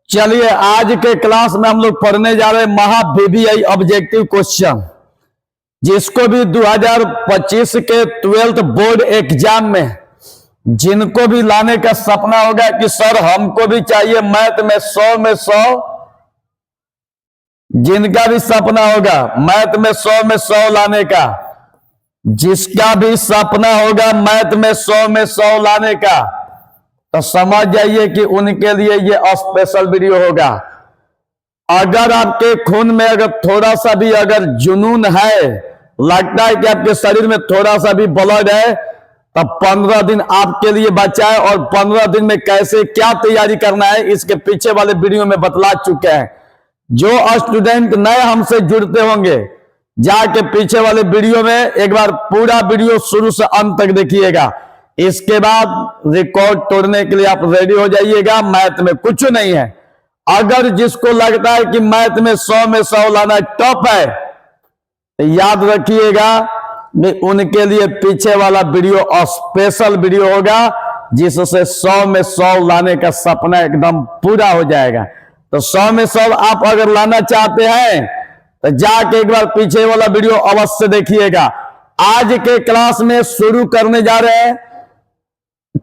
चलिए आज के क्लास में हम लोग पढ़ने जा रहे हैं महा VBI ऑब्जेक्टिव क्वेश्चन, जिसको भी 2025 के 12th बोर्ड एग्जाम में जिनको भी लाने का सपना होगा कि सर हमको भी चाहिए मैथ में 100 में 100, जिनका भी सपना होगा मैथ में 100 में 100 लाने का, जिसका भी सपना होगा मैथ में 100 में 100 लाने का, तो समझ जाइए कि उनके लिए ये स्पेशल वीडियो होगा। अगर आपके खून में अगर थोड़ा सा भी अगर जुनून है, लगता है कि आपके शरीर में थोड़ा सा भी ब्लड है, तब 15 दिन आपके लिए बचा है। और 15 दिन में कैसे क्या तैयारी करना है इसके पीछे वाले वीडियो में बतला चुके हैं। जो स्टूडेंट नए हमसे जुड़ते होंगे जाके पीछे वाले वीडियो में एक बार पूरा वीडियो शुरू से अंत तक देखिएगा। इसके बाद रिकॉर्ड तोड़ने के लिए आप रेडी हो जाइएगा। मैथ में कुछ नहीं है। अगर जिसको लगता है कि मैथ में 100 में 100 लाना टॉप है, तो याद रखिएगा उनके लिए पीछे वाला वीडियो स्पेशल वीडियो होगा, जिससे 100 में 100 लाने का सपना एकदम पूरा हो जाएगा। तो 100 में 100 आप अगर लाना चाहते हैं तो जाके एक बार पीछे वाला वीडियो अवश्य देखिएगा। आज के क्लास में शुरू करने जा रहे हैं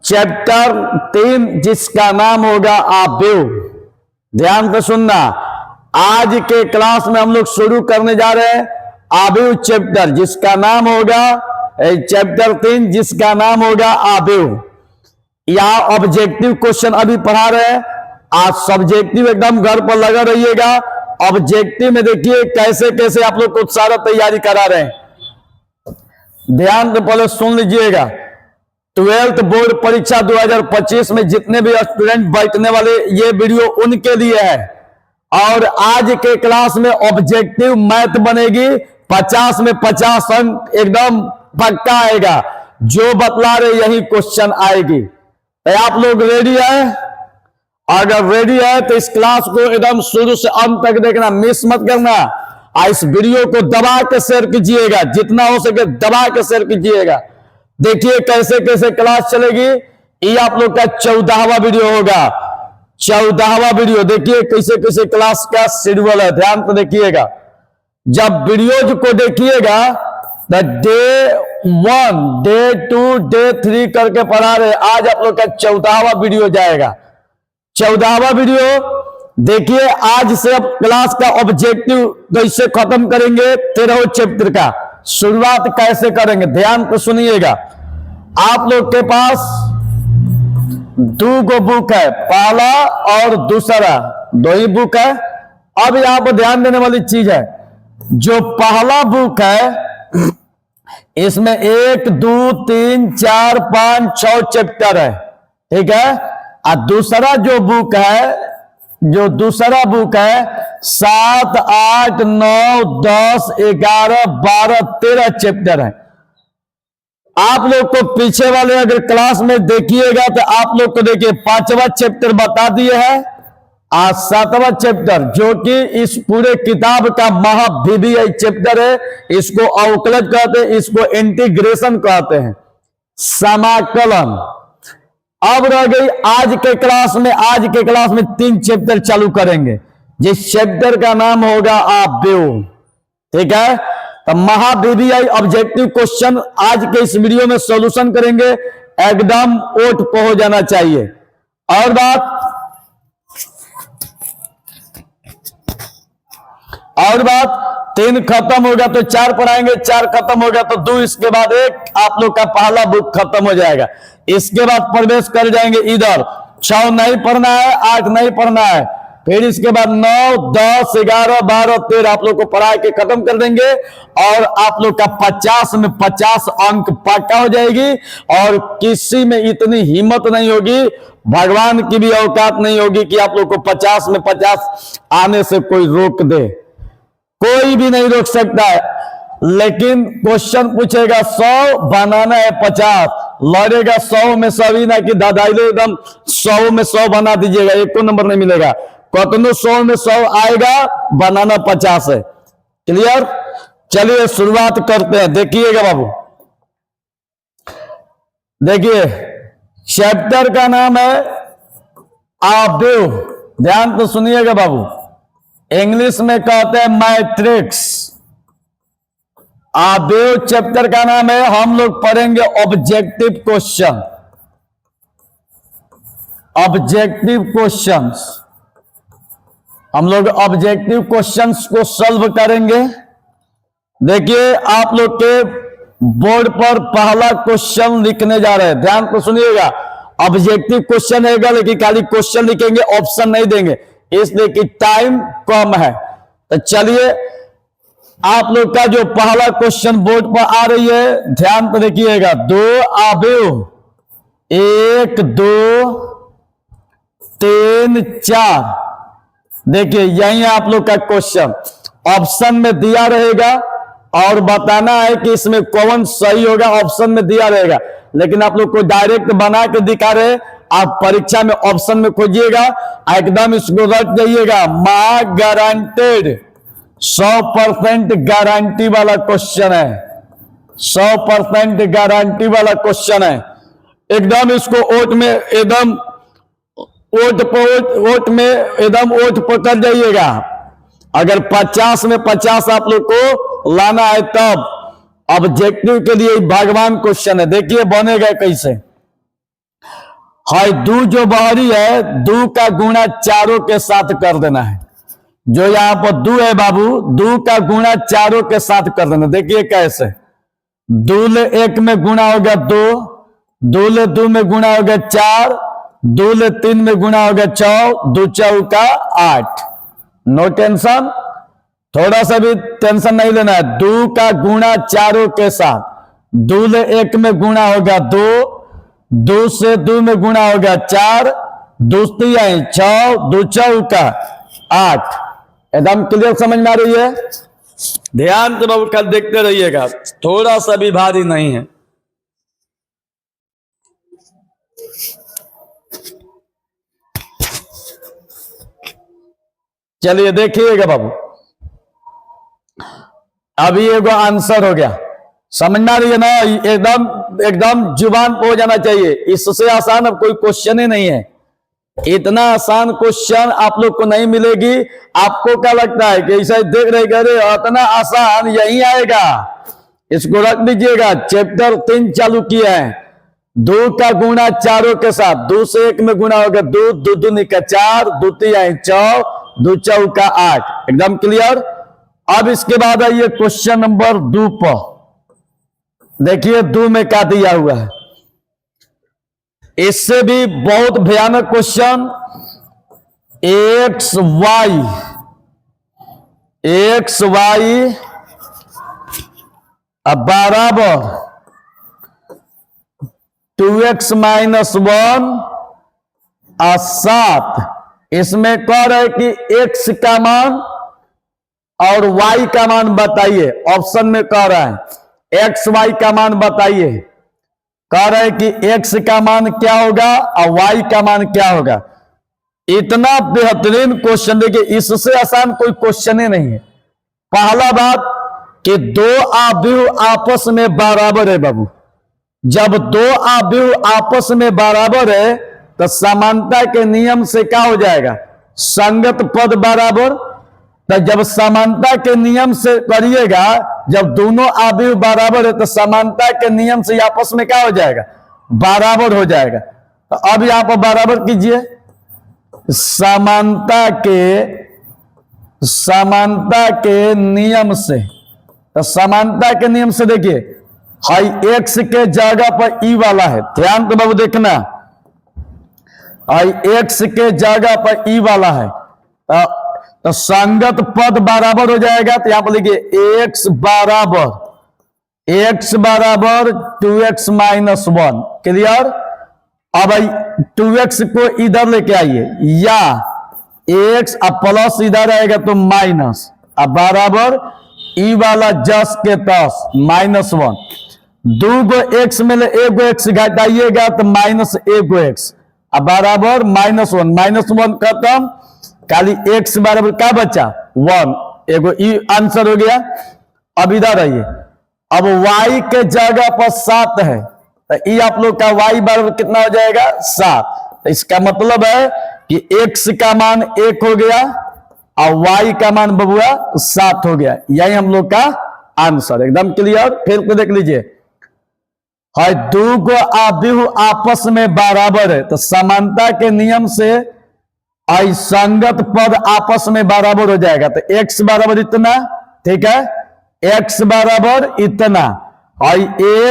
चैप्टर 3, जिसका नाम होगा आव्यूह। ध्यान से सुनना, आज के क्लास में हम लोग शुरू करने जा रहे हैं आव्यूह चैप्टर, जिसका नाम होगा चैप्टर 3, जिसका नाम होगा आव्यूह। यहां ऑब्जेक्टिव क्वेश्चन अभी पढ़ा रहे हैं। आज सब्जेक्टिव एकदम घर पर लगा रहिएगा। ऑब्जेक्टिव में देखिए कैसे कैसे आप लोग को सारा तैयारी करा रहे हैं। ध्यान से पहले सुन लीजिएगा। 12th बोर्ड परीक्षा 2025 में जितने भी स्टूडेंट बैठने वाले, ये वीडियो उनके लिए है। और आज के क्लास में ऑब्जेक्टिव मैथ बनेगी, 50 में 50 अंक एकदम पक्का आएगा। जो बतला रहे यही क्वेश्चन आएगी। तो आप लोग रेडी है? अगर रेडी है तो इस क्लास को एकदम शुरू से अंत तक देखना, मिस मत करना। इस वीडियो को दबा के शेयर कीजिएगा, जितना हो सके दबा के शेयर कीजिएगा। देखिए कैसे कैसे क्लास चलेगी। ये आप लोग का 14वां वीडियो होगा। 14वां वीडियो देखिए कैसे कैसे क्लास का शेड्यूल है। ध्यान से देखिएगा। जब वीडियोज को देखिएगा तो डे 1, डे 2, डे 3 करके पढ़ा रहे। आज आप लोग का 14वां वीडियो जाएगा। 14वां वीडियो देखिए। आज से अब क्लास का ऑब्जेक्टिव कैसे खत्म करेंगे, 13 चैप्टर का शुरुआत कैसे करेंगे, ध्यान से सुनिएगा। आप लोग के पास 2 गो बुक है, पहला और दूसरा, 2 ही बुक है। अब यहां पर ध्यान देने वाली चीज है, जो पहला बुक है इसमें 1, 2, 3, 4, 5, 6 चैप्टर है, ठीक है। और दूसरा जो बुक है, जो दूसरा बुक है 7, 8, 9, 10, 11, 12, 13 चैप्टर है। आप लोग को पीछे वाले अगर क्लास में देखिएगा तो आप लोग को देखिए 5वां चैप्टर बता दिए है, आज 7वां चैप्टर, जो कि इस पूरे किताब का महा VBI चैप्टर है। इसको अवकलज कहते हैं, इसको इंटीग्रेशन कहते हैं, समाकलन। अब रह गई आज के क्लास में। आज के क्लास में 3 चैप्टर चालू करेंगे, जिस चैप्टर का नाम होगा आव्यूह, ठीक है। तो महा VBI ऑब्जेक्टिव क्वेश्चन आज के इस वीडियो में सॉल्यूशन करेंगे, एकदम ओट पे हो जाना चाहिए। और बात 3 खत्म होगा तो 4 पढ़ाएंगे, 4 खत्म होगा तो 2, इसके बाद 1 आप लोग का पहला बुक खत्म हो जाएगा। इसके बाद प्रवेश कर जाएंगे इधर। 6 नहीं पढ़ना है, 8 नहीं पढ़ना है, फिर इसके बाद 9, 10, 11, 12, 13 आप लोग को पढ़ा के खत्म कर देंगे। और आप लोग का 50 में 50 अंक पक्का हो जाएगी। और किसी में इतनी हिम्मत नहीं होगी, भगवान की भी औकात नहीं होगी कि आप लोग को 50 में 50 आने से कोई रोक दे। कोई भी नहीं रोक सकता है। लेकिन क्वेश्चन पूछेगा 100 बनाना है 50, लड़ेगा 100 में 100 ही ना कि दादाइले एकदम 100 में 100 बना दीजिएगा, एक को नंबर नहीं मिलेगा। कतनो 100 में 100 आएगा, बनाना 50 है। क्लियर? चलिए शुरुआत करते हैं। देखिएगा बाबू, देखिए चैप्टर का नाम है अवयव। ध्यान तो सुनिएगा बाबू, इंग्लिश में कहते हैं मैट्रिक्स। अवयव चैप्टर का नाम है। हम लोग पढ़ेंगे ऑब्जेक्टिव क्वेश्चन, ऑब्जेक्टिव क्वेश्चंस। हम लोग ऑब्जेक्टिव क्वेश्चंस को सॉल्व करेंगे। देखिए आप लोग के बोर्ड पर पहला क्वेश्चन लिखने जा रहे हैं, ध्यान तो सुनिएगा। ऑब्जेक्टिव क्वेश्चन रहेगा, लेकिन खाली क्वेश्चन लिखेंगे, ऑप्शन नहीं देंगे, इसलिए कि टाइम कम है। तो चलिए आप लोग का जो पहला क्वेश्चन बोर्ड पर आ रही है, ध्यान तो देखिएगा। 2 अवयव 1 2 3 4। देखिए यही आप लोग का क्वेश्चन ऑप्शन में दिया रहेगा और बताना है कि इसमें कौन सही होगा। ऑप्शन में दिया रहेगा, लेकिन आप लोग को डायरेक्ट बना के दिखा रहे। आप परीक्षा में ऑप्शन में खोजिएगा, एकदम इसको रख जाइएगा। मां गारंटेड 100% गारंटी वाला क्वेश्चन है, 100% गारंटी वाला क्वेश्चन है। एकदम इसको ओट में एकदम ओट में एकदम ओट पकड़ जाइएगा। अगर 50 में 50 आप लोग को लाना है तब ऑब्जेक्टिव के लिए भगवान क्वेश्चन है। देखिए बनेगा कैसे। हाय दू जो बाहरी है, दू का गुणा चारों के साथ कर देना है। जो यहां पर दू है बाबू, दू का गुणा चारों के साथ कर देना। देखिए कैसे। 2 ले 1 में गुणा होगा 2, 2 ले 2 में गुणा होगा 4, 2 ले 3 में गुणा होगा 4, 2 चौका 8। नो टेंशन, थोड़ा सा भी टेंशन नहीं लेना है। 2 का गुणा चारों के साथ, 2 ले 1 में गुणा होगा 2, 2 से 2 में गुणा होगा 4, 2 3 6, 2 चौका 8। एकदम क्लियर समझ में आ रही है। ध्यान से बाबू कल देखते रहिएगा, थोड़ा सा भी भारी नहीं है। चलिए देखिएगा बाबू, अभी एगो आंसर हो गया। समझना रही है ना, एकदम एकदम जुबान पे हो जाना चाहिए। इससे आसान अब कोई क्वेश्चन ही नहीं है। इतना आसान क्वेश्चन आप लोग को नहीं मिलेगी। आपको क्या लगता है कि ऐसा देख रहे अरे इतना आसान यही आएगा? इसको रख दीजिएगा। चैप्टर 3 चालू किया है। 2 का गुणा चारों के साथ, 2 से 1 में गुणा होगा 2, 2 दूनी का 4, 2 3 4, 2 चौका 8। एकदम क्लियर। अब इसके बाद आइए क्वेश्चन नंबर 2 पर। देखिए 2 में क्या दिया हुआ है। इससे भी बहुत भयानक क्वेश्चन। एक्स वाई बराबर 2x - 1 और 7। इसमें कह रहे कि x का मान और y का मान बताइए। ऑप्शन में कह रहा है x y का मान बताइए। कह रहे कि x का मान क्या होगा और y का मान क्या होगा। इतना बेहतरीन क्वेश्चन, देखिए इससे आसान कोई क्वेश्चन ही नहीं है। पहला बात कि 2 अवयव आपस में बराबर है बाबू। जब 2 अवयव आपस में बराबर है तो समानता के नियम से क्या हो जाएगा? संगत पद बराबर। तो जब समानता के नियम से करिएगा, जब दोनों अवयव बराबर है तो समानता के नियम से आपस में क्या हो जाएगा? बराबर हो जाएगा। तो अब यहां पर बराबर कीजिए। समानता के नियम से, तो समानता के नियम से देखिए, हाई एक्स के जगह पर ई वाला है। ध्यान तो बाबू देखना, हाई एक्स के जगह पर ई वाला है तो संगत पद बराबर हो जाएगा। तो यहां पर लिखिए x बराबर 2x - 1। क्लियर। अब 2x को इधर लेके आइए, या x अब प्लस इधर आएगा तो माइनस, अब बराबर ई वाला जस के तस -1। 2 गो x में ले 1 गो x घटाइएगा तो -1 गो x, अब बराबर -1 खत्म। खाली x बराबर क्या बचा? 1। एगो ई आंसर हो गया। अब इधर आइए, अब y के जगह पर 7 है तो ये आप लोग का y बराबर कितना हो जाएगा 7। तो इसका मतलब है कि x का मान 1 हो गया और y का मान बबुआ 7 हो गया। यही हम लोग का आंसर, एकदम क्लियर। फिर को देख लीजिए, है दो गो आव्यूह आपस में बराबर है तो समानता के नियम से असंगत पद आपस में बराबर हो जाएगा। तो x बराबर इतना, ठीक है, x बराबर इतना, और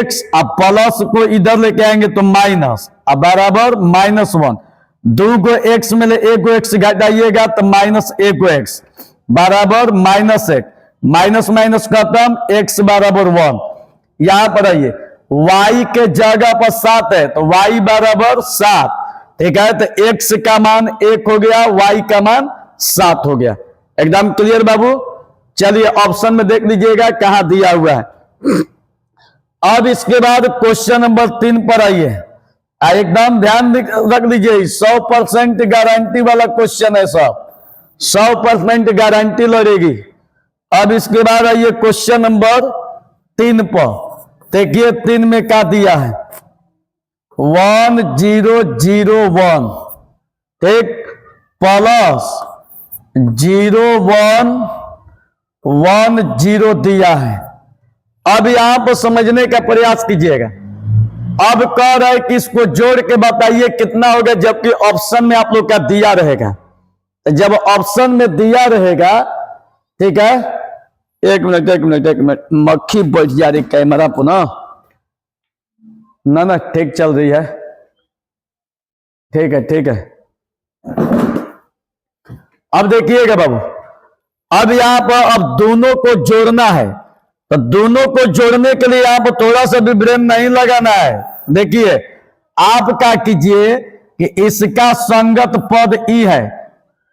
x अब प्लस को इधर लेके आएंगे तो माइनस, अब बराबर -1। दो गो x में ले एक गो x घटाइएगा तो -1 गो x बराबर -1, माइनस माइनस खत्म, x बराबर 1। यहां पर आइए, y के जगह पर 7 है तो y बराबर 7, ठीक है। तो x का मान 1 हो गया, y का मान 7 हो गया। एकदम क्लियर बाबू। चलिए ऑप्शन में देख लीजिएगा कहां दिया हुआ है। अब इसके बाद क्वेश्चन नंबर 3 पर आइए, एकदम ध्यान रख लीजिए, 100% गारंटी वाला क्वेश्चन है सब, 100% गारंटी लड़ेगी। अब इसके बाद आइए क्वेश्चन नंबर 3 पर। देखिए 3 में क्या दिया है, 1001, ठीक, प्लस 0110 दिया है। अब यहां पर समझने का प्रयास कीजिएगा। अब कह रहा है कि इसको जोड़ के बताइए कितना होगा, जबकि ऑप्शन में आप लोग का दिया रहेगा। जब ऑप्शन में दिया रहेगा, ठीक है, एक मिनट, मक्खी बैठ जा रही कैमरा पुनः, ना ठीक चल रही है, ठीक है। अब देखिएगा बाबू, अब यहां पर अब दोनों को जोड़ना है, तो दोनों को जोड़ने के लिए यहां पर थोड़ा सा भी ब्रेन नहीं लगाना है। देखिए आप क्या कीजिए कि इसका संगत पद ई है,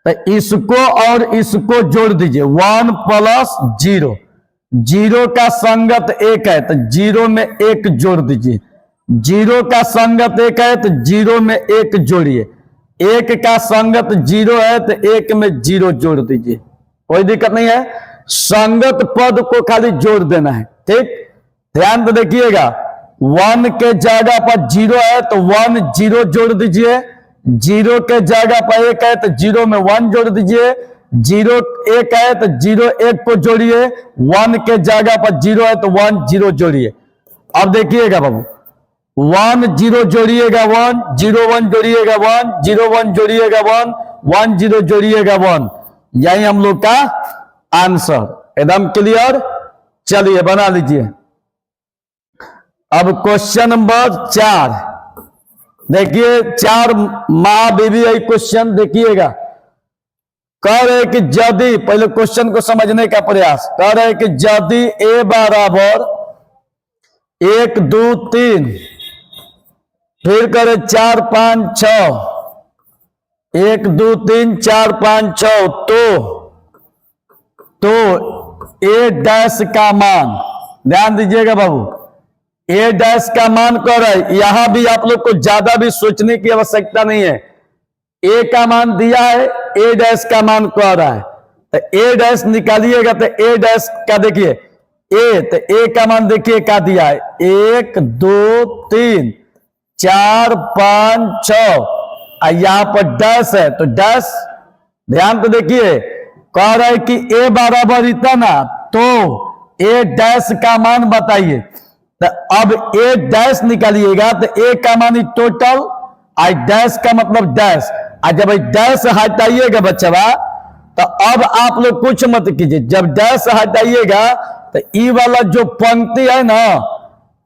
तो इसको और इसको जोड़ दीजिए, 1 + 0, 0 का संगत 1 है तो 0 में 1 जोड़ दीजिए, 0 का संगत 1 है तो 0 में 1 जोड़िए, 1 का संगत 0 है तो 1 में 0 जोड़ दीजिए, कोई दिक्कत नहीं है। संगत पद को खाली जोड़ देना है, ठीक। ध्यान तो देखिएगा, 1 के जगह पर 0 है तो 1 0 जोड़ दीजिए, 0 के जगह पर 1 है तो 0 में 1 जोड़ दीजिए, 0 1 है तो 0 1 को जोड़िए, 1 के जगह पर 0 है तो 1 0 जोड़िए। अब देखिएगा बाबू, 1 0 जोड़िएगा 1, 0 1 जोड़िएगा 1, 0 1 जोड़िएगा 1, 1 0 जोड़िएगा 1, यही हम लोग का आंसर। एकदम क्लियर। चलिए बना लीजिए। अब क्वेश्चन नंबर 4 देखिए, 4 माँ बीबी आई क्वेश्चन देखिएगा। कह रहे कि यदि, पहले क्वेश्चन को समझने का प्रयास, कह रहे कि यदि a बराबर 1 2 3, फिर करे 4 5 6, 1 2 3 4 5 6, तो a डैश का मान, ध्यान दीजिएगा बाबू, a डैश का मान कह रहा है। यहां भी आप लोग को ज्यादा भी सोचने की आवश्यकता नहीं है, a का मान दिया है, a डैश का मान कह रहा है, तो a डैश निकालिएगा तो a डैश का देखिए a, तो a का मान देखिए क्या दिया है, 1 2 3 4 5 6, यहां पर डैश है तो डैश, ध्यान तो देखिए, कह रहा है कि a बराबर इतना, तो a डैश का मान बताइए। तो अब a डैश निकालिएगा तो a का मान टोटल, आई डैश का मतलब डैश, जब डैश हटाइएगा बच्चा, तो अब आप लोग कुछ मत कीजिए, जब डैश हटाइएगा तो ई वाला जो पंक्ति है ना,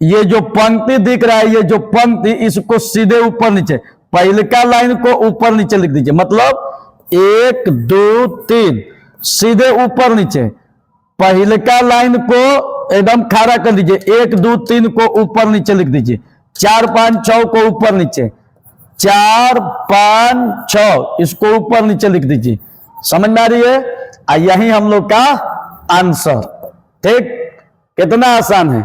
ये जो पंक्ति दिख रहा है, ये जो पंक्ति, इसको सीधे ऊपर नीचे, पहले का लाइन को ऊपर नीचे लिख दीजिए, मतलब 1 2 3 सीधे ऊपर नीचे, पहले का लाइन को एकदम खड़ा कर दीजिए, 1 2 3 को ऊपर नीचे लिख दीजिए, 4 5 6 को ऊपर नीचे, 4 5 6 इसको ऊपर नीचे लिख दीजिए। समझ में आ रही है? यही हम लोग का आंसर, ठीक। कितना आसान है।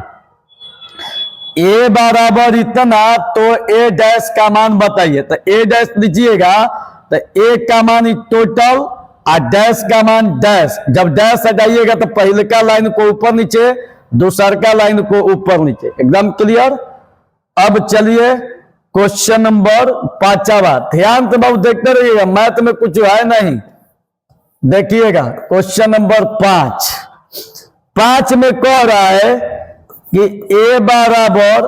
a बराबर इतना, तो a डैश का मान बताइए, तो a डैश लीजिएगा तो a का मान टोटल और डैश का मान डैश, जब डैश हटाइएगा तो पहले का लाइन को ऊपर नीचे, दूसर का लाइन को ऊपर नीचे। एकदम क्लियर। अब चलिए क्वेश्चन नंबर 5वां, ध्यान से बाबू देखते रहिएगा, मैथ में कुछ है नहीं। देखिएगा क्वेश्चन नंबर 5 में कह रहा है कि a बराबर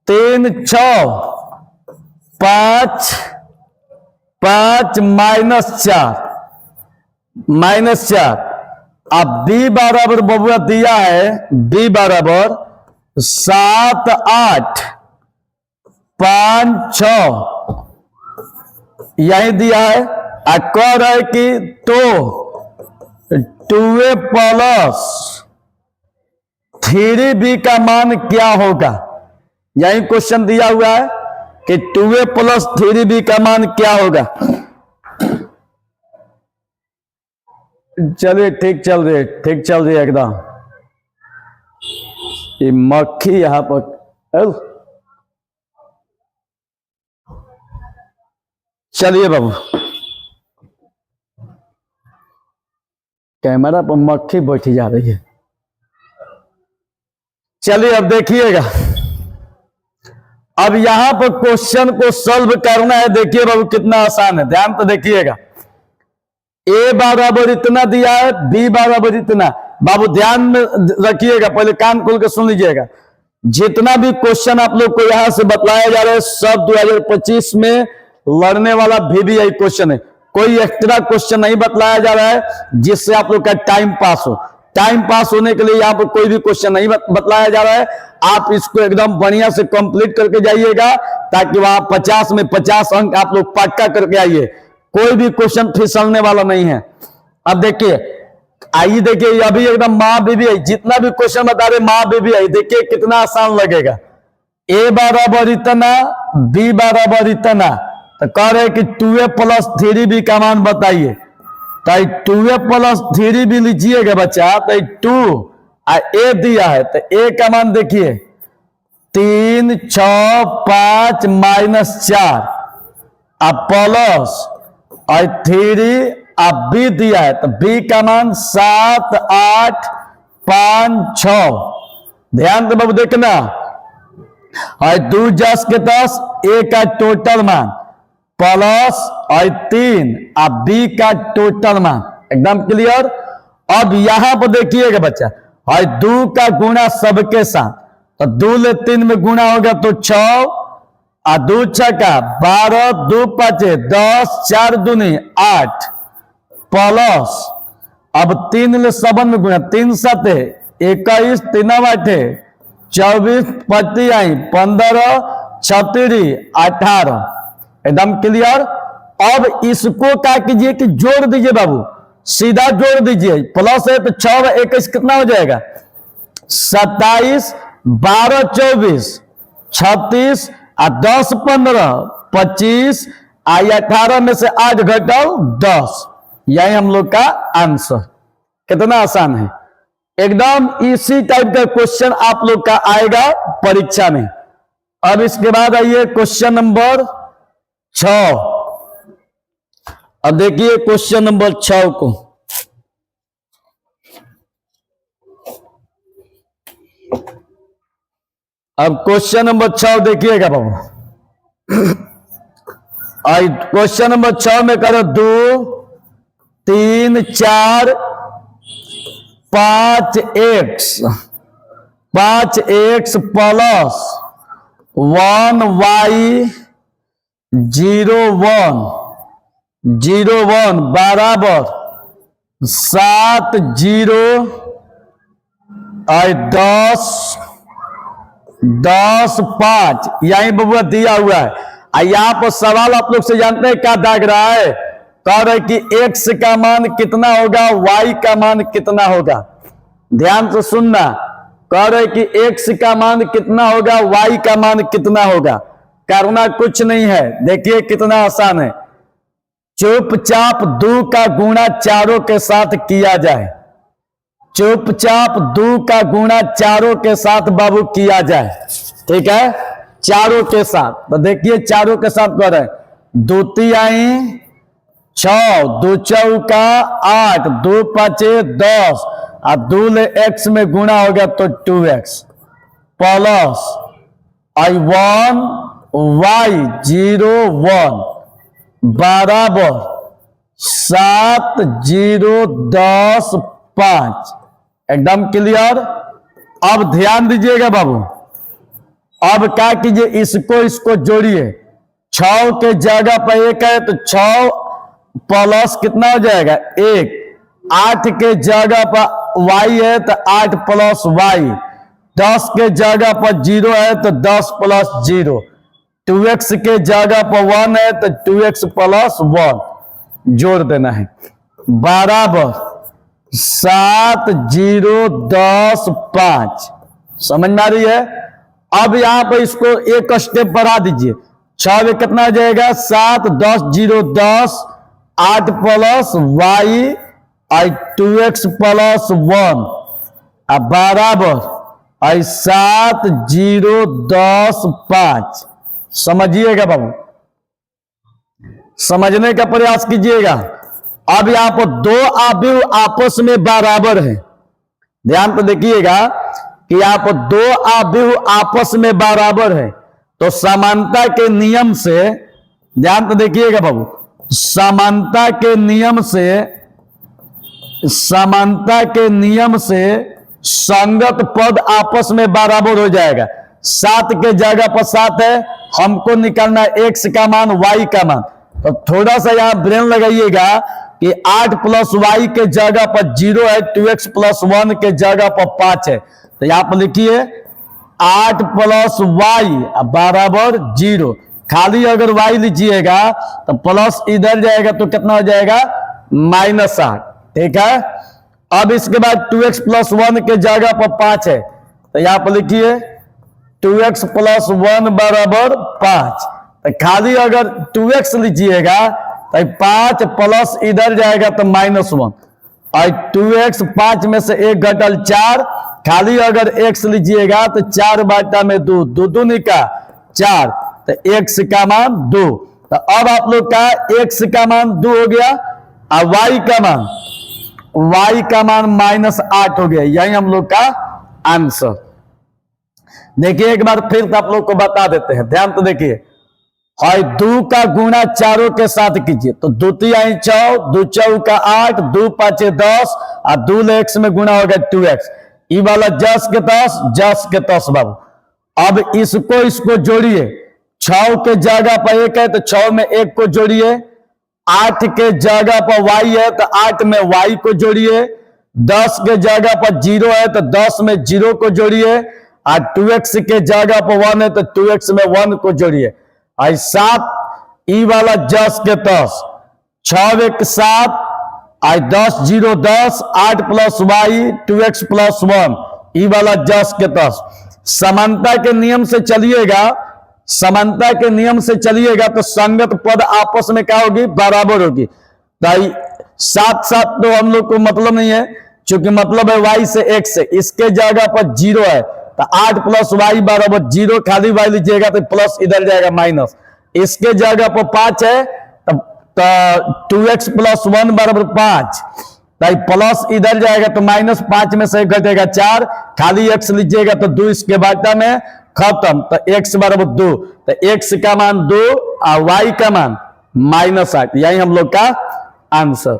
3 6 5 5 -4 अब b बराबर बबुआ दिया है, b बराबर 7 8 5 6 यही दिया है। कह रहा है कि तो 2a प्लस 3b का मान क्या होगा। यही क्वेश्चन दिया हुआ है कि 2a प्लस 3b का मान क्या होगा। चलिए ठीक चल रही है एकदम। ये मक्खी यहां पर, चलिए बाबू, कैमरा पर मक्खी बैठी जा रही है। चलिए अब देखिएगा, अब यहां पर क्वेश्चन को सॉल्व करना है। देखिए बाबू कितना आसान है, ध्यान तो देखिएगा। a बराबर इतना दिया है, b बराबर इतना। बाबू ध्यान में रखिएगा, पहले कान खोल के सुन लीजिएगा। जितना भी क्वेश्चन आप लोग को यहां से बतलाया जा रहा है सब 2025 में लड़ने वाला VVI क्वेश्चन है। कोई एक्स्ट्रा क्वेश्चन नहीं बतलाया जा रहा है जिससे आप लोग का टाइम पास हो। टाइम पास होने के लिए यहाँ पर कोई भी क्वेश्चन नहीं बतलाया जा रहा है। आप इसको एकदम बढ़िया से कंप्लीट करके जाइएगा ताकि वहां 50 में 50 अंक आप लोग पक्का करके आइए। कोई भी क्वेश्चन फिसलने वाला नहीं है। अब देखिए, आइए देखिए, अभी एकदम VVI जितना भी क्वेश्चन बता रहे VVI, देखिए कितना आसान लगेगा। a बराबर इतना, b बराबर इतना, तो कह रहे कि 2a प्लस 3b का मान बताइए। तो 2a प्लस 3b लीजिएगा बच्चा, तो 2 a दिया है, तो a का मान देखिए 3 6 5 -4 अब प्लस और 3 अब b दिया है, तो b का मान 7 8 5 6। ध्यान से बाबू देखना, और 2 10 के 10 a का टोटल मान प्लस और 3 अब b का टोटल मान। एकदम क्लियर। अब यहां पर देखिएगा बच्चा, और 2 का गुणा सबके साथ, तो 2 ले 3 में गुणा होगा तो 6 और 2 6 का 12 2 5 10 4 दूनी 8 प्लस अब 3 ले 7 में गुणा 3 7 21 3 8 24 25 15 36 18। एकदम क्लियर। अब इसको क्या कीजिए कि जोड़ दीजिए बाबू, सीधा जोड़ दीजिए। प्लस है तो 6 21 कितना हो जाएगा 27 12 24 36 और 10 15 25 और 18 में से 8 घटाओ 10। यही हम लोग का आंसर। कितना आसान है, एकदम इसी टाइप का क्वेश्चन आप लोग का आएगा परीक्षा में। अब इसके बाद आइए क्वेश्चन नंबर 6। अब देखिए क्वेश्चन नंबर 6 को, अब क्वेश्चन नंबर 6 देखिएगा बाबू। क्वेश्चन नंबर 6 में करो 2 3 4 5x प्लस 1y 0 1 बराबर 7 0 और 10 5। यही बबुआ दिया हुआ है। यहाँ पर सवाल आप लोग से जानते हैं क्या दाग रहा है, कह रहे कि x का मान कितना होगा, y का मान कितना होगा। ध्यान से सुनना, कह रहे कि x का मान कितना होगा, y का मान कितना होगा। करना कुछ नहीं है, देखिए कितना आसान है। चुपचाप 2 का गुणा चारों के साथ किया जाए। चुपचाप 2 का गुणा चारों के साथ बाबू किया जाए, ठीक है, चारों के साथ। तो देखिए चारों के साथ कर रहे 2 3 6 2 चौका 8 2 5 10 और 2 ले x में गुणा हो गया तो 2x प्लस I1 Y01 बराबर 7 0 10 5। एकदम क्लियर। अब ध्यान दीजिएगा बाबू, अब क्या कीजिए, इसको जोड़िए। 6 के जगह पर 1 है तो 6 प्लस कितना हो जाएगा 1। 8 के जगह पर y है तो 8 प्लस y। 10 के जगह पर 0 है तो 10 प्लस 0। 2x के जगह पर 1 है तो 2x प्लस 1 जोड़ देना है, बराबर 7 0 10 5। समझ में आ रही है। अब यहां पर इसको एक स्टेप बढ़ा दीजिए। 6 में कितना हो जाएगा 7 10 0 10 8 प्लस y आई 2x प्लस 1 अब बराबर आई 7 0 10 5। समझिएगा बाबू, समझने का प्रयास कीजिएगा। अब यहां पर दो अवयव आपस में बराबर है। ध्यान तो देखिएगा कि यहां पर दो अवयव आपस में बराबर है, तो समानता के नियम से, ध्यान तो देखिएगा बाबू, समानता के नियम से संगत पद आपस में बराबर हो जाएगा। 7 के जगह पर 7 है, हमको निकालना है x का मान y का मान। तो थोड़ा सा यहां ब्रेन लगाइएगा कि 8 प्लस y के जगह पर 0 है, 2x प्लस 1 के जगह पर 5 है। तो यहां पर लिखिए 8 प्लस y बराबर 0। खाली अगर y लीजिएगा तो प्लस इधर जाएगा तो कितना हो जाएगा -8। ठीक है। अब इसके बाद 2x प्लस 1 के जगह पर 5 है, तो यहां पर लिखिए 2x प्लस 1 बराबर 5। तो खाली अगर 2x लीजिएगा तो 5 प्लस इधर जाएगा तो -1 और 2x 5 में से 1 घटल 4। खाली अगर x लीजिएगा तो 4 बाटा में 2, 2 दूनी का 4, तो x का मान 2। तो अब आप लोग का x का मान 2 हो गया और y का मान -8 हो गया। यही हम लोग का आंसर। देखिए एक बार फिर आप लोग को बता देते हैं, ध्यान तो देखिए। और 2 का गुणा चारों के साथ कीजिए, तो 2 3 4, 2 4 का 8, 2 5 10 और 2 x में गुणा होगा 2x। ये वाला जस के तस बाबू। अब इसको जोड़िए। 6 के जगह पर 1 है तो 6 में 1 को जोड़िए। 8 के जगह पर y है तो 8 में y को जोड़िए। 10 के जगह पर 0 है तो 10 में 0 को जोड़िए। और 2x के जगह पर 1 है तो 2x में 1 को जोड़िए। और 7 ई वाला जस के तस, 6 1 7 और 10 0 10, 8 प्लस y 2x प्लस 1 ई वाला जस के तस। समानता के नियम से चलिएगा तो संगत पद आपस में क्या होगी बराबर होगी। तो 7 7 तो हम लोग को मतलब नहीं है, क्योंकि मतलब है y से x से। इसके जगह पर 0 है तो 8 प्लस y बराबर 0। खाली y लीजिएगा तो प्लस इधर जाएगा माइनस। इसके जगह पर 5 है तो 2x प्लस 1 बराबर 5, तो प्लस इधर जाएगा तो -5 में से घटेगा 4। खाली x लीजिएगा तो 2 इसके बाटा में खत्म, तो x बराबर 2। तो x का मान 2 और y का मान -8। यही हम लोग का आंसर।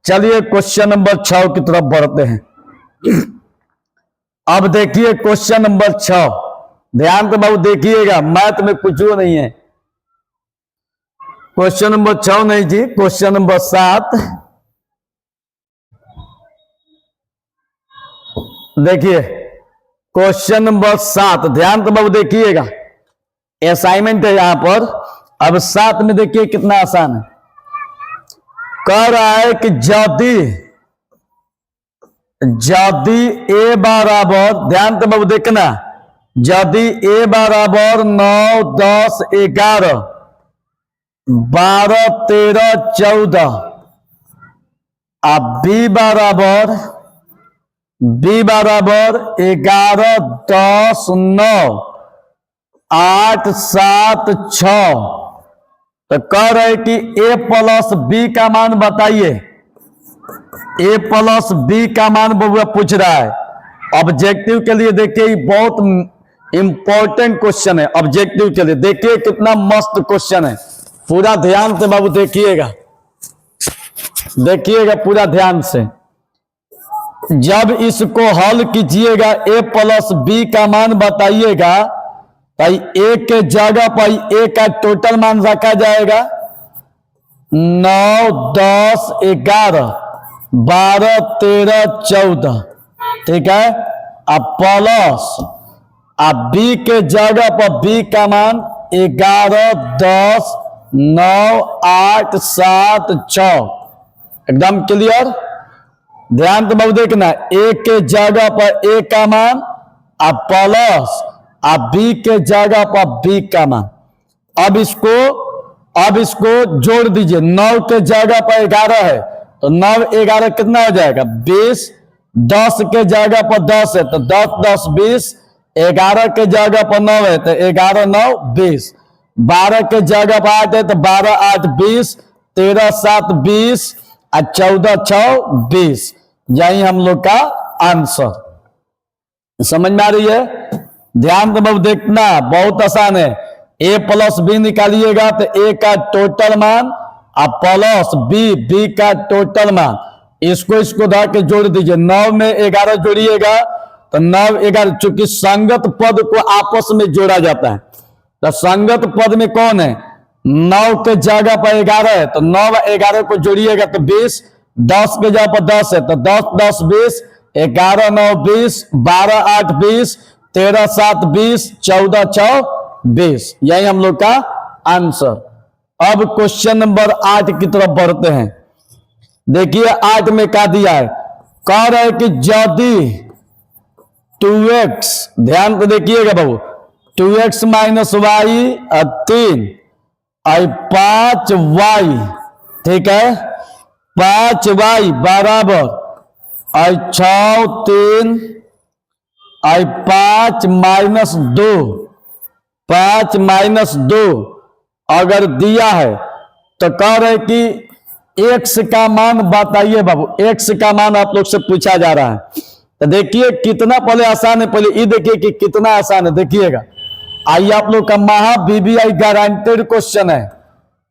चलिए क्वेश्चन नंबर 6 की तरफ बढ़ते हैं। अब देखिए क्वेश्चन नंबर 6, ध्यान तो बाबू देखिएगा, मैथ में कुछ नहीं है। क्वेश्चन नंबर 6 नहीं जी, क्वेश्चन नंबर 7 देखिए। क्वेश्चन नंबर 7 ध्यान तो बाबू देखिएगा, असाइनमेंट है यहां पर। अब 7 में देखिए कितना आसान है। कह रहा है कि यदि a बराबर, ध्यान तो बाबू देखना, यदि a बराबर 9 10 11 12 13 14 और b बराबर 11 10 9 8 7 6, तो कह रहे कि a प्लस b का मान बताइए। a प्लस b का मान बबुआ पूछ रहा है। ऑब्जेक्टिव के लिए देखिए बहुत इंपॉर्टेंट क्वेश्चन है ऑब्जेक्टिव के लिए। देखिए कितना मस्त क्वेश्चन है, पूरा ध्यान से बाबू देखिएगा, देखिएगा पूरा ध्यान से। जब इसको हल कीजिएगा a प्लस बी का मान बताइएगा, भाई a के जगह पर a का टोटल मान रखा जाएगा 9, 10, 11, 12, 13, 14, ठीक है। अब प्लस अब b के जगह पर b का मान 11, 10, 9, 8, 7, 6, एकदम क्लियर। ध्यान तो बहुत देखना, a के जगह पर a का मान अब प्लस अब b के जगह पर b का मान। अब इसको जोड़ दीजिए, 9 के जगह पर 11 है तो 9, 11 कितना हो जाएगा 20, 10 के जगह पर 10 है तो 10, 10, 20, 11 के जगह पर 9 है तो 11, 9, 20, 12 के जगह पर 8 है तो 12, 8, 20, 13, 7, 20 और 14, 6, 20। यही हम लोग का आंसर। समझ में आ रही है? ध्यान तो बहुत देखना, बहुत आसान है। a प्लस बी निकालिएगा तो a का टोटल मान और प्लस b का टोटल मान, इसको धर के जोड़ दीजिए। 9 में 11 जोड़िएगा तो 9, 11, चूंकि संगत पद को आपस में जोड़ा जाता है तो संगत पद में कौन है, 9 के जगह पर 11 है तो 9 व 11 को जोड़िएगा तो 20, 10 के जगह पर 10 है तो 10, 10, 20, 11, 9, 20, 12, 8, 20, 13, 7, 20, 14, 6, 20। यही हम लोग का आंसर। अब क्वेश्चन नंबर 8 की तरफ बढ़ते हैं। देखिए 8 में क्या दिया है, कह रहा है कि यदि 2x, ध्यान को देखिएगा बाबू, 2x माइनस वाई 3 और 5y, ठीक है, 5y बराबर और 6, 3 और 5 माइनस 2, 5 माइनस 2 अगर दिया है तो कह रहे कि x का मान बताइए बाबू। x का मान आप लोग से पूछा जा रहा है तो देखिए कितना पहले आसान है, पहले ये देखिए कि कितना आसान है, देखिएगा। आइए आप लोग का महा VBI गारंटेड क्वेश्चन है,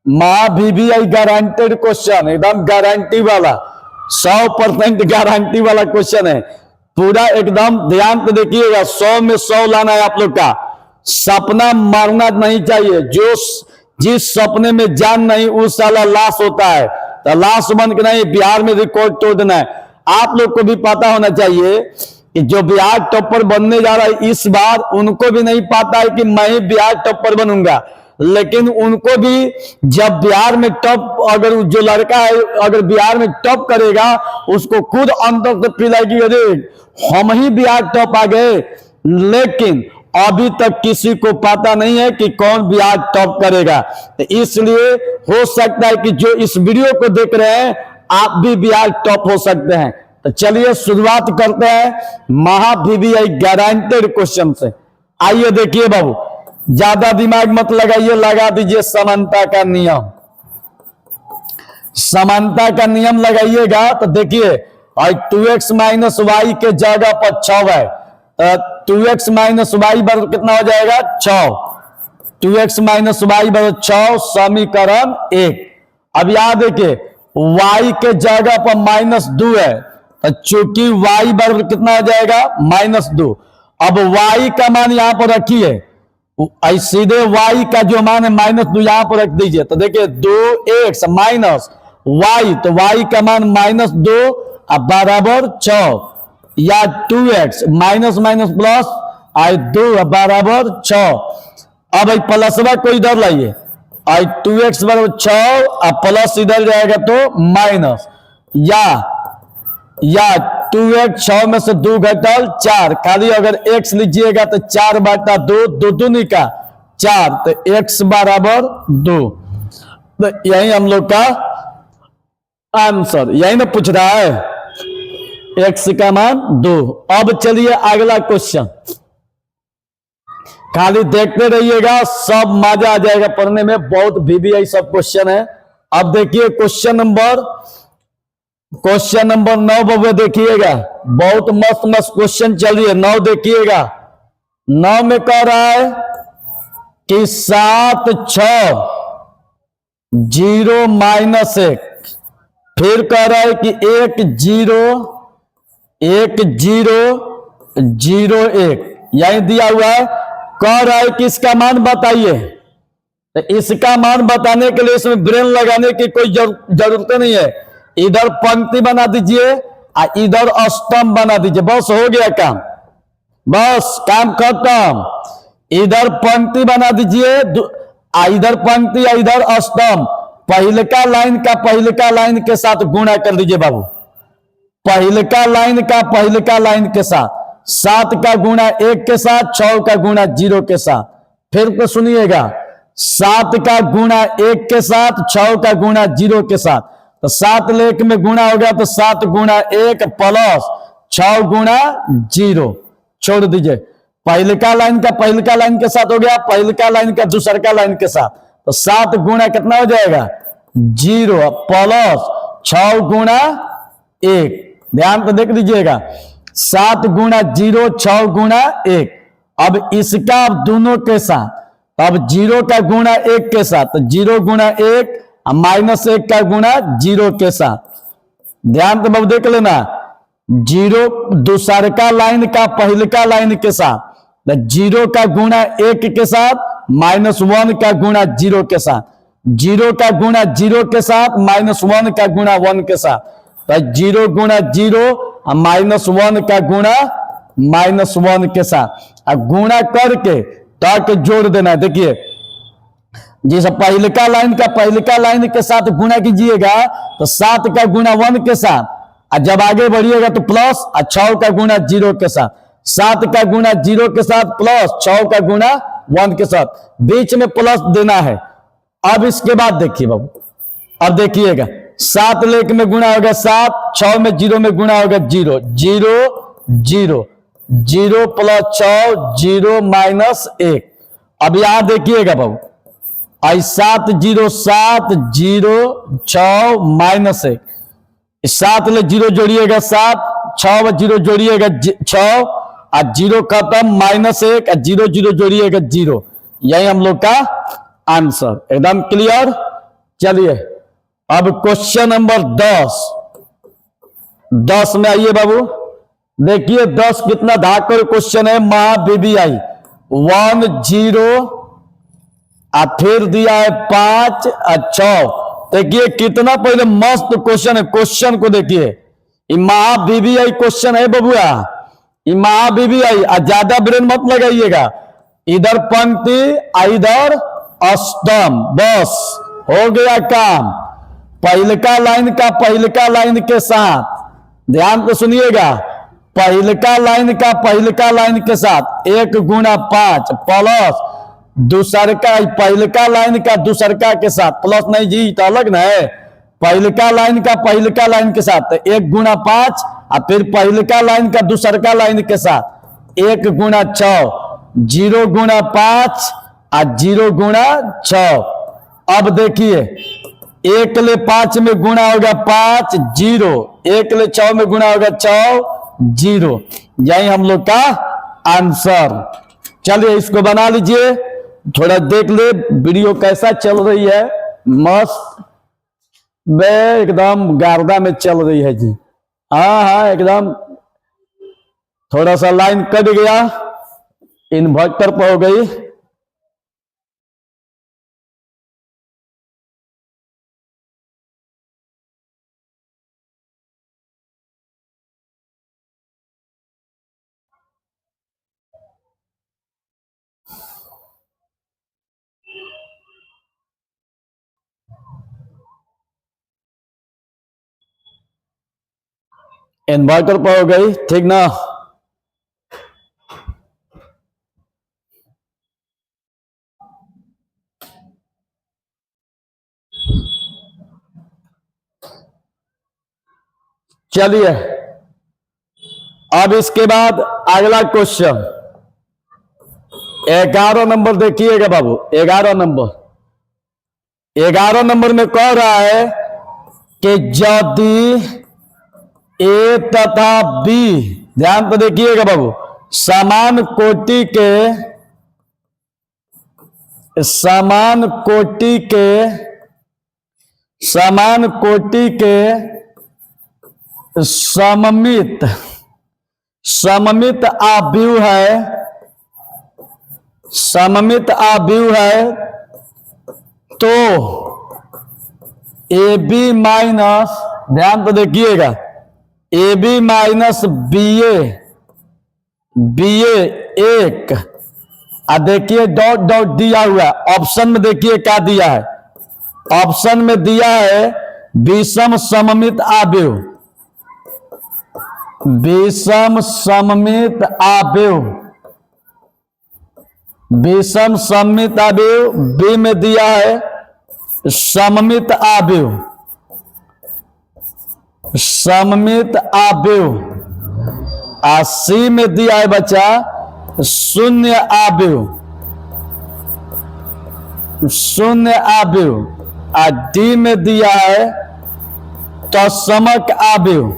महा VBI गारंटेड क्वेश्चन, एकदम गारंटी वाला 100% गारंटी वाला क्वेश्चन है, पूरा एकदम ध्यान से देखिएगा। 100 में 100 लाना है आप लोग का, सपना मारना नहीं चाहिए। जो जिस सपने में जान नहीं उस साला लाश होता है, तो लाश बन के नहीं, बिहार में रिकॉर्ड तोड़ देना है। आप लोग को भी पता होना चाहिए कि जो बिहार टॉपर बनने जा रहा है इस बार, उनको भी नहीं पता है कि मैं ही बिहार टॉपर बनूंगा, लेकिन उनको भी जब बिहार में टॉप, अगर जो लड़का है अगर बिहार में टॉप करेगा, उसको खुद अंदर से फील आएगी अरे हम ही बिहार टॉप आ गए। लेकिन अभी तक किसी को पता नहीं है कि कौन बिहार टॉप करेगा, तो इसलिए हो सकता है कि जो इस वीडियो को देख रहे हैं आप भी बिहार टॉप हो सकते हैं। तो चलिए शुरुआत करते हैं महा VBI गारंटेड क्वेश्चन से। आइए देखिए बाबू, ज्यादा दिमाग मत लगाइए, लगा दीजिए समानता का नियम। समानता का नियम लगाइएगा तो देखिए, और 2x माइनस वाई के जगह पर 6 है तो 2x माइनस वाई बराबर कितना हो जाएगा 6। 2x माइनस वाई बराबर 6, समीकरण 1। अब याद देखिए y के जगह पर -2 है तो चूंकि y बराबर कितना हो जाएगा -2। अब y का मान यहां पर रखिए, सीधे y का जो मान है -2 यहां पर रख दीजिए तो देखिए 2x माइनस y, तो y का मान -2 अब बराबर 6, या 2x माइनस माइनस प्लस आई 2 बराबर 6। अब प्लसवा को इधर लाइए, आई 2x बराबर 6 और प्लस इधर जाएगा तो माइनस, या 2x 6 में से 2 घटल 4, खाली अगर x लीजिएगा तो 4 बटा 2, 2 दूनी का 4, तो x बराबर 2। तो यही हम लोग का आंसर, यही ना पूछ रहा है, x का मान 2। अब चलिए अगला क्वेश्चन, खाली देखते रहिएगा, सब मजा आ जाएगा पढ़ने में, बहुत VBI सब क्वेश्चन है। अब देखिए क्वेश्चन नंबर 9 बाबू देखिएगा, बहुत मस्त मस्त क्वेश्चन चल रही है। 9 देखिएगा, 9 में कह रहा है कि 7 6 0 -1, फिर कह रहा है कि 1 0 1 0 0 1, यही दिया हुआ है। कह रहा है कि इसका मान बताइए। तो इसका मान बताने के लिए इसमें ब्रेन लगाने की कोई जरूरत नहीं है। इधर पंक्ति बना दीजिए और इधर स्तंभ बना दीजिए, बस हो गया काम, बस काम खत्म। इधर पंक्ति बना दीजिए, इधर पंक्ति या इधर स्तंभ। पहलका लाइन का पहलका लाइन के साथ गुणा कर दीजिए बाबू, पहलका लाइन का पहलका लाइन के साथ। 7 का गुणा 1 के साथ, 6 का गुणा 0 के साथ। फिर तो सुनिएगा, 7 का गुणा 1 के साथ, 6 का गुणा 0 के साथ। तो 7 ले 1 में गुणा हो गया, तो 7 गुणा 1 प्लस 6 गुणा 0, छोड़ दीजिए। पहलका लाइन का पहलका लाइन के साथ हो गया, पहलका लाइन का दूसरका लाइन के साथ। तो 7 गुणा कितना हो जाएगा 0 प्लस 6 गुणा 1। ध्यान तो देख लीजिएगा, 7 गुणा 0 6 गुणा 1। अब इसका अब दोनों के साथ, अब 0 का गुणा 1 के साथ, तो 0 गुणा 1 -1 का गुणा 0 के साथ। ध्यान तो बाबू देख लेना, 0 दूसरका लाइन का पहलका लाइन के साथ, तो 0 का गुणा 1 के साथ, -1 का गुणा 0 के साथ। 0 का गुणा 0 के साथ, -1 का गुणा 1 के साथ। तो 0 गुणा 0 -1 का गुणा -1 के साथ। अब गुणा करके ताकि जोड़ देना है। देखिए, जिस पहलका लाइन का पहलका लाइन के साथ गुणा कीजिएगा तो 7 का गुणा 1 के साथ, और जब आगे बढ़िएगा तो प्लस, और 6 का गुणा 0 के साथ। 7 का गुणा 0 के साथ प्लस 6 का गुणा 1 के साथ, बीच में प्लस देना है। अब इसके बाद देखिए बाबू, अब देखिएगा, 7 लेके में गुणा होगा 7, 6 में 0 में गुणा होगा 0 0 0 0 प्लस 6 0 -1। अब यहां देखिएगा बाबू, आई 7 0 7 0 6 -1, 7 ले 0 जोड़िएगा 7, 6 0 जोड़िएगा 6, और 0 खत्म -1, और 0 0 जोड़िएगा 0। यही हम लोग का आंसर। एकदम क्लियर। चलिए अब क्वेश्चन नंबर 10 में आइए बाबू। देखिए 10 कितना धाकर क्वेश्चन है। मां बीबीआई 1 0, और फिर दिया है 5 और 6। देखिए कितना पहले मस्त क्वेश्चन है। क्वेश्चन को देखिए, महा बीबीआई क्वेश्चन है बबुआ, महा बीबीआई। ज्यादा ब्रेन मत लगाइएगा, इधर पंक्ति इधर स्तंभ, बस हो गया काम। पहलका लाइन का पहलका लाइन के साथ, ध्यान को सुनिएगा, पहलका लाइन का पहलका लाइन के साथ 1 गुणा 5 प्लस दूसरका पहलका लाइन का दूसरका के साथ, प्लस नहीं जी तो अलग ना है। पहलका लाइन का पहलका लाइन के साथ 1 गुणा 5, और फिर पहलका लाइन का दूसरका लाइन के साथ 1 गुणा 6, 0 गुणा 5 और 0 गुणा 6। अब देखिए 1 ले 5 में गुणा होगा 5 0, 1 ले 6 में गुणा होगा 6 0। यही हम लोग का आंसर। चलिए इसको बना लीजिए, थोड़ा देख ले वीडियो कैसा चल रही है। मस्त बे एकदम गार्दा में चल रही है जी। हाँ एकदम। थोड़ा सा लाइन कट गया, इन्वर्टर पर हो गई। इन्वर्टर पर हो गई, ठीक ना। चलिए अब इसके बाद अगला क्वेश्चन 11 नंबर देखिएगा बाबू। 11 नंबर में कह रहा है कि यदि ए तथा बी, ध्यान तो देखिएगा बाबू, समान कोटि के सममित आव्यूह है तो ए बी माइनस, ध्यान तो देखिएगा, ए बी माइनस बी ए एक, देखिए डॉट डॉट दिया हुआ, ऑप्शन में देखिए क्या दिया है, ऑप्शन में दिया है विषम सममित आव्यूह, विषम सममित आव्यूह, विषम सममित आव्यूह, बी में दिया है सममित आव्यूह, सममित आव्यूह, सी में दिया है बच्चा शून्य आव्यूह, शून्य आव्यूह, डी में दिया है तत्समक आव्यूह,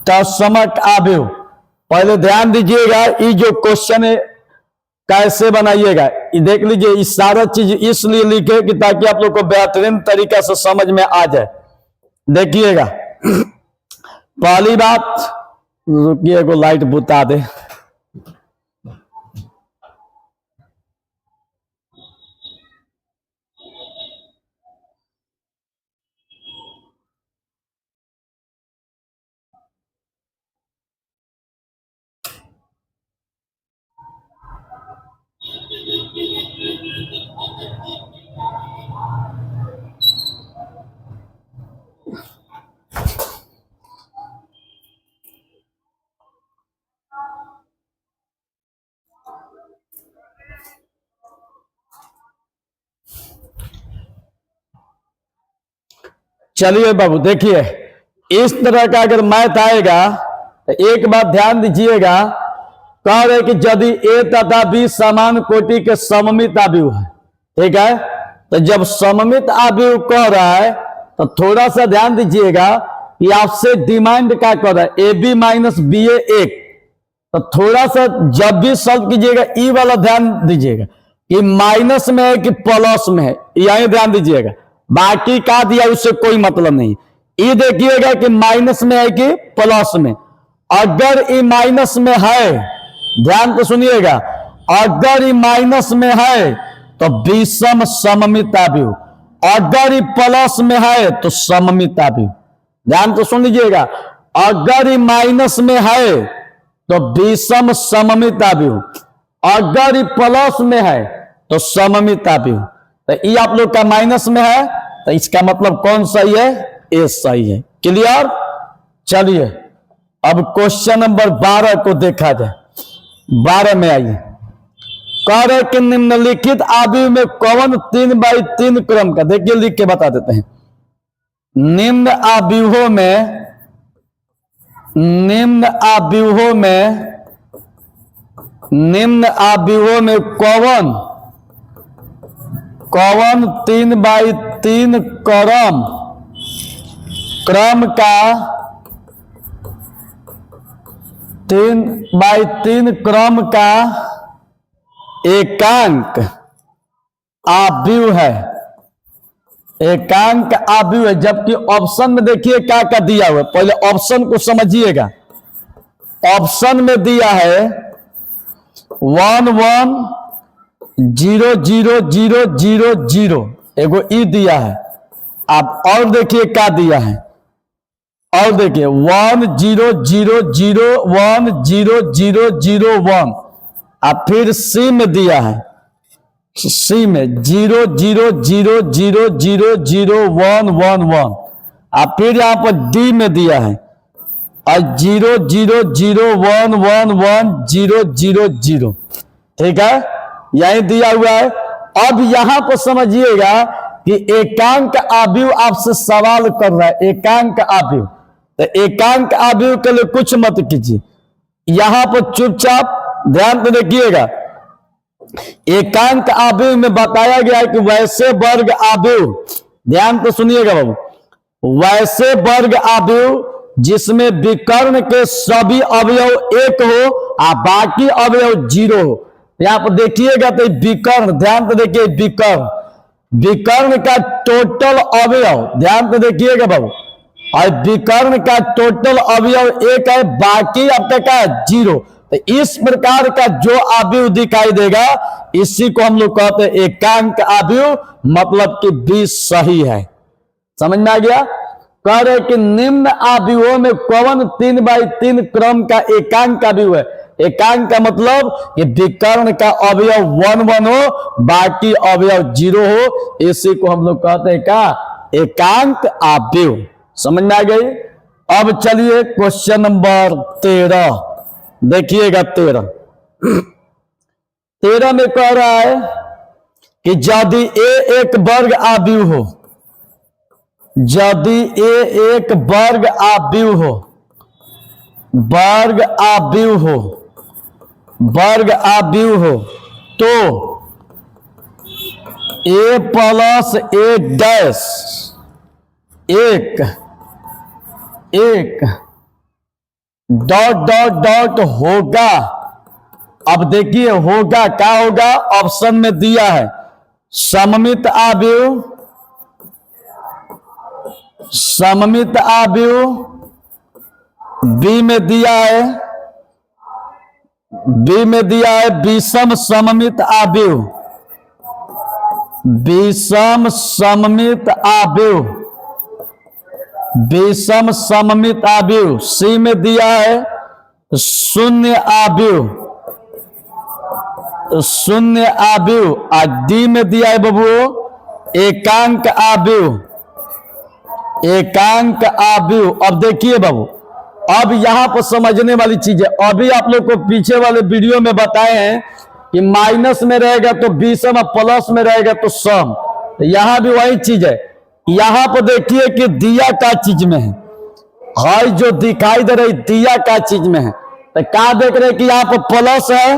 तत्समक आव्यूह। पहले ध्यान दीजिएगा, ये जो क्वेश्चन है कैसे बनाइएगा, ये देख लीजिए। ये सारा चीज इसलिए लिखे कि ताकि आप लोग को बेहतरीन तरीका से समझ में आ जाए। देखिएगा, पहली बात, रुकिए को लाइट बुता दे। चलिए बाबू, देखिए इस तरह का अगर मैथ आएगा तो एक बात ध्यान दीजिएगा, कह रहे कि यदि ए तथा बी समान कोटि के सममित आव्यूह है, ठीक है। तो जब सममित आव्यूह कह रहा है तो थोड़ा सा ध्यान दीजिएगा कि आपसे डिमांड क्या कर रहा है, ए बी माइनस बी ए एक। तो थोड़ा सा जब भी सॉल्व कीजिएगा ई वाला ध्यान दीजिएगा कि माइनस में है कि प्लस में है, यही ध्यान दीजिएगा। बाकी का दिया उससे कोई मतलब नहीं। ये देखिएगा कि माइनस में है कि प्लस में। अगर ये माइनस में है, ध्यान तो सुनिएगा, अगर ये माइनस में है तो विषम सममित आव्यूह, अगर ये प्लस में है तो सममित आव्यूह। ध्यान तो सुन लीजिएगा, अगर ये माइनस में है तो विषम सममित आव्यूह, अगर ये प्लस में है तो सममित आव्यूह। तो ये आप लोग का माइनस में है तो इसका मतलब कौन सही है, ए सही है। क्लियर। चलिए अब क्वेश्चन नंबर 12 को देखा जाए। 12 में आइए, कह रहे कि निम्नलिखित आव्यूह में कौन 3/3 क्रम का, देखिए लिख के बता देते हैं। निम्न आव्यूहों में कौन 3/3 क्रम का 3/3 क्रम का एकांक आव्यूह है, एकांक आव्यूह है। जबकि ऑप्शन में देखिए क्या क्या दिया हुआ है, पहले ऑप्शन को समझिएगा। ऑप्शन में दिया है 1 1 0 0 0 0 0, एगो ई दिया है। आप और देखिए क्या दिया है, और देखिए 1 0 0 0 1 0 0 0 1। अब फिर सी में दिया है, सी में 0 0 0 0 0 0 1 1 1। अब फिर यहां पर डी में दिया है 0 0 0 1 1 1 0 0 0, ठीक है, यही दिया हुआ है। अब यहां पर समझिएगा कि एकांक आव्यूह आपसे सवाल कर रहा है, एकांक आव्यूह। तो एकांक आव्यूह के लिए कुछ मत कीजिए, यहां पर चुपचाप ध्यान तो देखिएगा। एकांक आव्यूह में बताया गया है कि वैसे वर्ग आव्यूह, ध्यान तो सुनिएगा बाबू, वैसे वर्ग आव्यूह जिसमें विकर्ण के सभी अवयव एक हो और बाकी अवयव 0 हो। यहां पर देखिएगा तो विकर्ण, ध्यान से देखिए, विकर्ण का टोटल अवयव, ध्यान से देखिएगा बाबू, और विकर्ण का टोटल अवयव 1 है, बाकी अब तक का 0। तो इस प्रकार का जो अवयव दिखाई देगा इसी को हम लोग कहते हैं एकांक अवयव, मतलब कि 20 सही है। समझ में आ गया? कह रहे कि निम्न अवयवों में कौन 3/3 क्रम का एकांक अवयव है। एकांक का मतलब कि विकर्ण का अवयव 1 हो, बाकी अवयव 0 हो, इसी को हम लोग कहते हैं क्या? एकांक अवयव। समझ में आ गई? अब चलिए क्वेश्चन नंबर 13 देखिएगा। 13 में कह रहा है कि यदि ए एक वर्ग अवयव हो, यदि ए एक वर्ग अवयव हो, वर्ग अवयव हो, वर्ग अवयव हो, तो ए प्लस ए डैश एक डॉट डॉट डॉट होगा। अब देखिए होगा क्या होगा, ऑप्शन में दिया है सममित अवयव, सममित अवयव, बी में दिया है, बी में दिया है विषम सममित अवयव, विषम सममित अवयव, विषम सममित अवयव, सी में दिया है शून्य अवयव, शून्य अवयव, और डी में दिया है बाबू एकांक अवयव, एकांक अवयव। अब देखिए बाबू, अब यहां पर समझने वाली चीज है, अभी आप लोग को पीछे वाले वीडियो में बताए हैं कि माइनस में रहेगा तो विषम और प्लस में रहेगा तो सम। तो यहां भी वही चीज है। यहां पर देखिए कि दिया का चीज में है, हाई जो दिखाई दे रही दिया का चीज में है, तो क्या देख रहे हैं कि यहाँ पर प्लस है,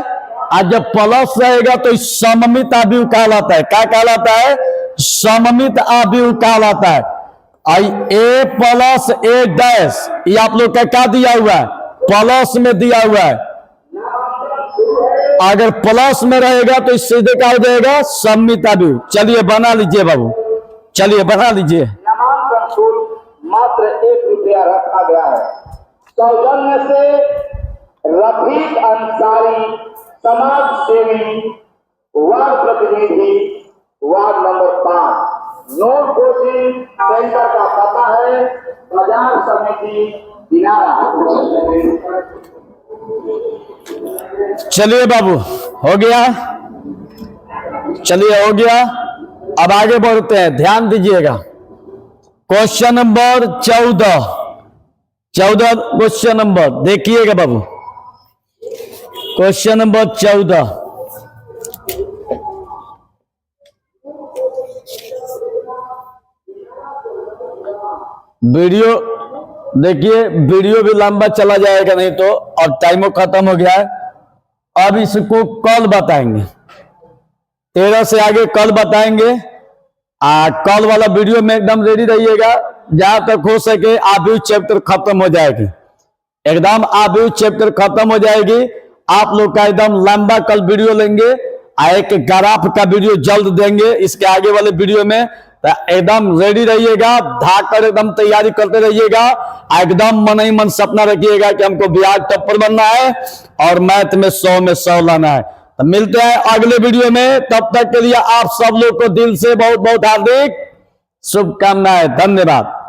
और जब प्लस रहेगा तो सममित अवयव कहलाता है। क्या कहलाता है? सममित अवयव कहलाता है। ए प्लस ए डैश, ये आप लोग का क्या दिया हुआ है? प्लस में दिया हुआ है। अगर प्लस में रहेगा तो इस सीधे क्या हो जाएगा? सममित अवयव। चलिए बना लीजिए बाबू, चलिए बना लीजिए। नामांकन शुल्क मात्र 1 रुपया रखा गया है। सौजन्य से रफीक अंसारी, समाज सेवी, वार्ड प्रतिनिधि, ward number 5, note coaching centre का पता है बाजार समिति दिनारा। चलिए बाबू, हो गया, चलिए हो गया। अब आगे बढ़ते हैं, ध्यान दीजिएगा। क्वेश्चन नंबर 14 क्वेश्चन नंबर देखिएगा बाबू, क्वेश्चन नंबर 14। वीडियो देखिए, वीडियो भी लंबा चला जाएगा नहीं तो, और टाइम खत्म हो गया है। अब इसको कल बताएंगे, 13 से आगे कल बताएंगे। कल वाला वीडियो में एकदम रेडी रहिएगा, जहां तक हो सके अवयव चैप्टर खत्म हो जाएगी, एकदम अवयव चैप्टर खत्म हो जाएगी। आप लोग का एकदम लंबा कल वीडियो लेंगे, एक ग्राफ का वीडियो जल्द देंगे इसके आगे वाले वीडियो में। तो एकदम रेडी रहिएगा, धाकर एकदम तैयारी करते रहिएगा, एकदम मन ही मन सपना रखिएगा कि हमको बिहार टॉपर बनना है और मैथ में 100 में 100 लाना है। तो मिलते हैं अगले वीडियो में, तब तक के लिए आप सब लोग को दिल से बहुत बहुत हार्दिक शुभकामनाएं। धन्यवाद।